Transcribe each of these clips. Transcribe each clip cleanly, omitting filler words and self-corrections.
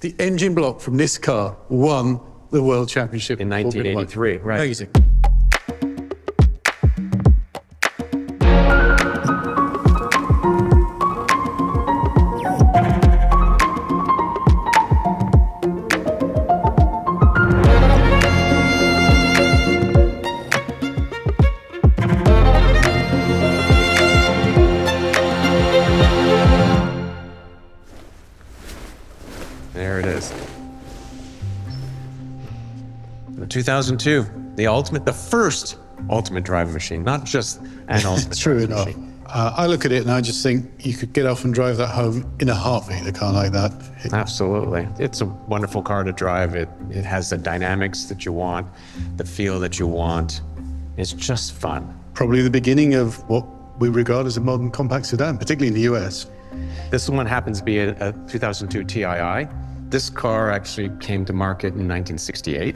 The engine block from this car won the World Championship in 1983, right. Amazing. There it is. The 2002, the first ultimate drive machine, not just an ultimate True drive enough. machine. I look at it and I just think you could get off and drive that home in a heartbeat, a car like that. Absolutely. It's a wonderful car to drive. It has the dynamics that you want, the feel that you want. It's just fun. Probably the beginning of what we regard as a modern compact sedan, particularly in the US. This one happens to be a 2002 TII. This car actually came to market in 1968.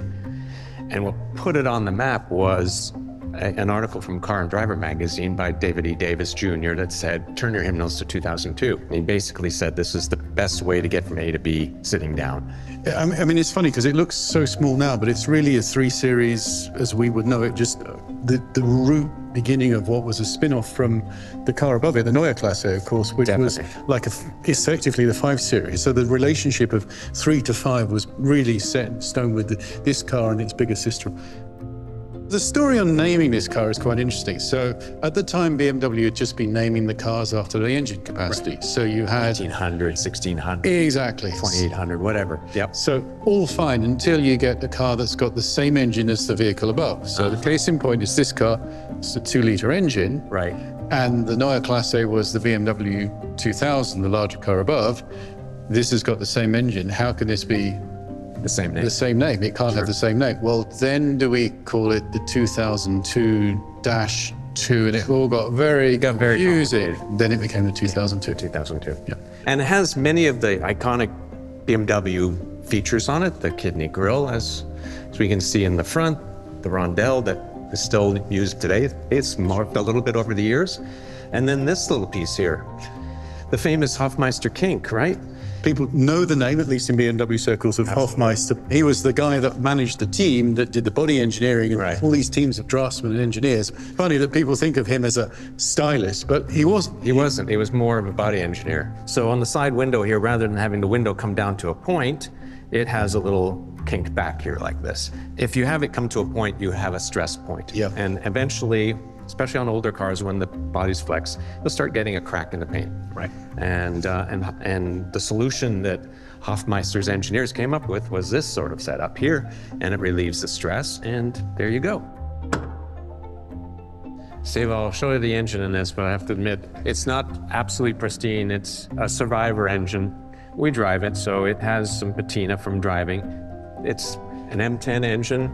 And what put it on the map was an article from Car and Driver magazine by David E. Davis Jr. that said, turn your hymnals to 2002. And he basically said this is the best way to get from A to B sitting down. I mean, it's funny because it looks so small now, but it's really a 3 Series as we would know it, just the root beginning of what was a spin-off from the car above it, the Neue Klasse, of course, which was like effectively the 5 Series. So the relationship of 3 to 5 was really set in stone with this car and its bigger sister. The story on naming this car is quite interesting. So at the time, BMW had just been naming the cars after the engine capacity. Right. So you had 1800, 1600. Exactly. 2800, whatever. Yep. So all fine until you get a car that's got the same engine as the vehicle above. So the case in point is this car. It's a 2-liter engine. Right. And the Neue Klasse was the BMW 2000, the larger car above. This has got the same engine. How can this be the same name? The same name. It can't have the same name. Well, then do we call it the 2002-2, and it all got very confusing. Then it became the 2002. 2002. Yeah. And it has many of the iconic BMW features on it. The kidney grille, as we can see in the front, the rondelle that is still used today. It's morphed a little bit over the years. And then this little piece here, the famous Hofmeister kink, right? People know the name, at least in BMW circles, of Hofmeister. He was the guy that managed the team that did the body engineering and all these teams of draftsmen and engineers. Funny that people think of him as a stylist, but he wasn't. He wasn't. He was more of a body engineer. So on the side window here, rather than having the window come down to a point, it has a little kink back here like this. If you have it come to a point, you have a stress point. Yeah. And eventually, especially on older cars, when the body's flex, you'll start getting a crack in the paint. Right. And the solution that Hofmeister's engineers came up with was this sort of setup here, and it relieves the stress, and there you go. Steve, I'll show you the engine in this, but I have to admit, it's not absolutely pristine. It's a survivor engine. We drive it, so it has some patina from driving. It's an M10 engine.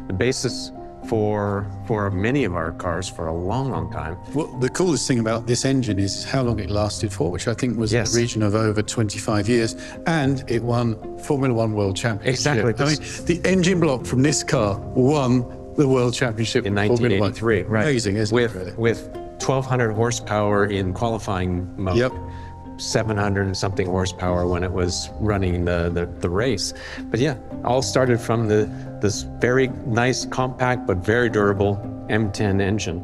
The basis for many of our cars for a long, long time. Well, the coolest thing about this engine is how long it lasted for, which I think was in the region of over 25 years, and it won Formula One World Championship. Exactly. I mean, the engine block from this car won the World Championship in 1983, right? Amazing, isn't it? With 1,200 horsepower in qualifying mode. Yep. 700 and something horsepower when it was running the race. But yeah, all started from this very nice, compact, but very durable M10 engine.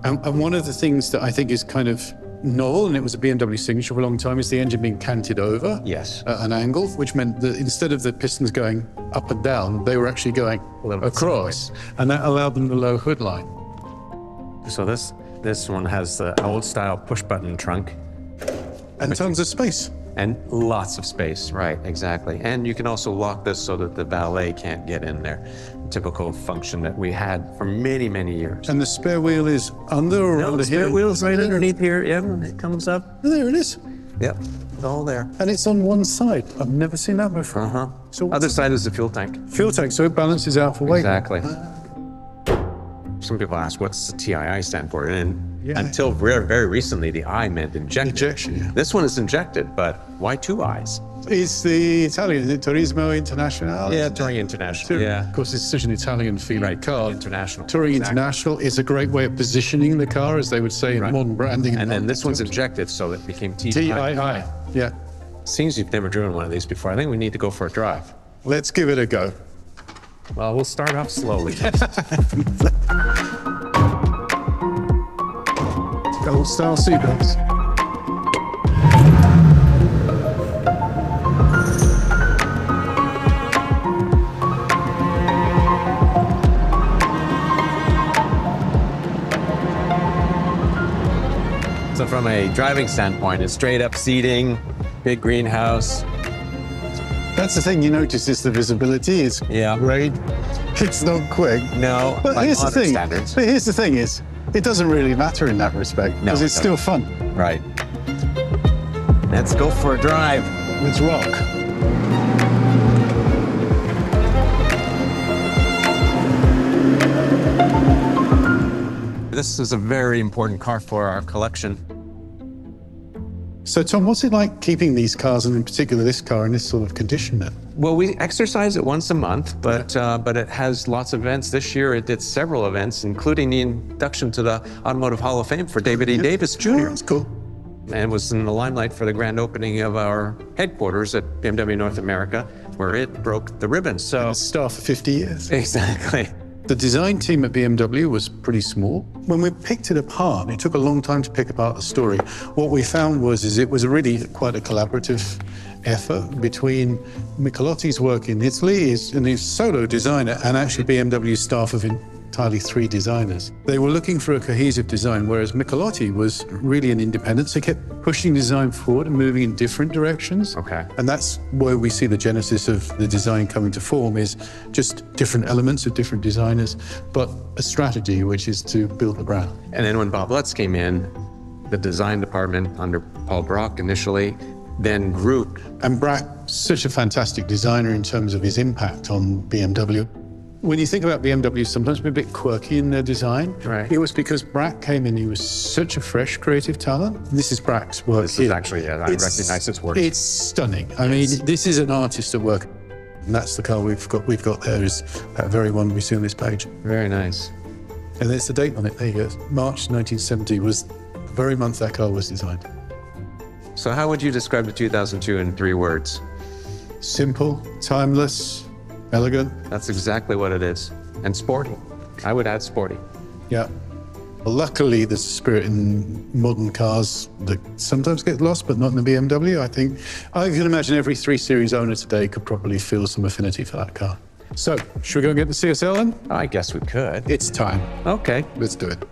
And one of the things that I think is kind of novel, and it was a BMW signature for a long time, is the engine being canted over at an angle, which meant that instead of the pistons going up and down, they were actually going across, and that allowed them the low hood line. So this one has the old style push button trunk. And tons of space. And lots of space, right, exactly. And you can also lock this so that the valet can't get in there. Typical function that we had for many, many years. And the spare wheel is under or under here? The spare wheel's right underneath here, it comes up. There it is. Yep, it's all there. And it's on one side. I've never seen that before. So other side is the fuel tank. Fuel tank, so it balances out for weight. Exactly. Some people ask, what's the TII stand for? And until very recently, the I meant injected. Injection, yeah. This one is injected, but why 2 I's? It's the Italian, is it? Turismo Internazionale? Yeah, Touring International, yeah. Of course, it's such an Italian feeling car. International. Touring International is a great way of positioning the car, as they would say in modern branding. And then this one's injected, so it became TII. TII, yeah. Seems you've never driven one of these before. I think we need to go for a drive. Let's give it a go. Well, we'll start off slowly. Gold style seatbelts. So from a driving standpoint, it's straight up seating, big greenhouse. That's the thing you notice is the visibility is great. It's not quick. No, but by here's the modern thing. standards. But here's the thing is, it doesn't really matter in that respect because it's still fun. Right. Let's go for a drive. Let's rock. This is a very important car for our collection. So Tom, what's it like keeping these cars, and in particular this car, in this sort of condition then? Well, we exercise it once a month, but it has lots of events. This year it did several events, including the induction to the Automotive Hall of Fame for David E. Davis Jr. Oh, that's cool. And was in the limelight for the grand opening of our headquarters at BMW North America, where it broke the ribbon. So Star for 50 years. Exactly. The design team at BMW was pretty small. When we picked it apart, it took a long time to pick apart the story. What we found was it was really quite a collaborative effort between Michelotti's work in Italy and his solo designer, and actually BMW's staff of entirely 3 designers. They were looking for a cohesive design, whereas Michelotti was really an independent. So he kept pushing design forward and moving in different directions. Okay. And that's where we see the genesis of the design coming to form, is just different elements of different designers, but a strategy, which is to build the brand. And then when Bob Lutz came in, the design department under Paul Bracq initially, then grouped. And Bracq, such a fantastic designer in terms of his impact on BMW. When you think about BMW, sometimes they're a bit quirky in their design. Right. It was because Bracq came in, he was such a fresh creative talent. This is Brack's work. This is actually, I recognize his work. It's stunning. I mean, this is an artist at work. And that's the car we've got there, is that very one we see on this page. Very nice. And there's the date on it, there you go. March 1970 was the very month that car was designed. So how would you describe the 2002 in 3 words? Simple, timeless, elegant. That's exactly what it is. And sporty. I would add sporty. Yeah. Luckily, there's a spirit in modern cars that sometimes get lost, but not in the BMW. I can imagine every 3 Series owner today could probably feel some affinity for that car. So, should we go and get the CSL then? I guess we could. It's time. Okay. Let's do it.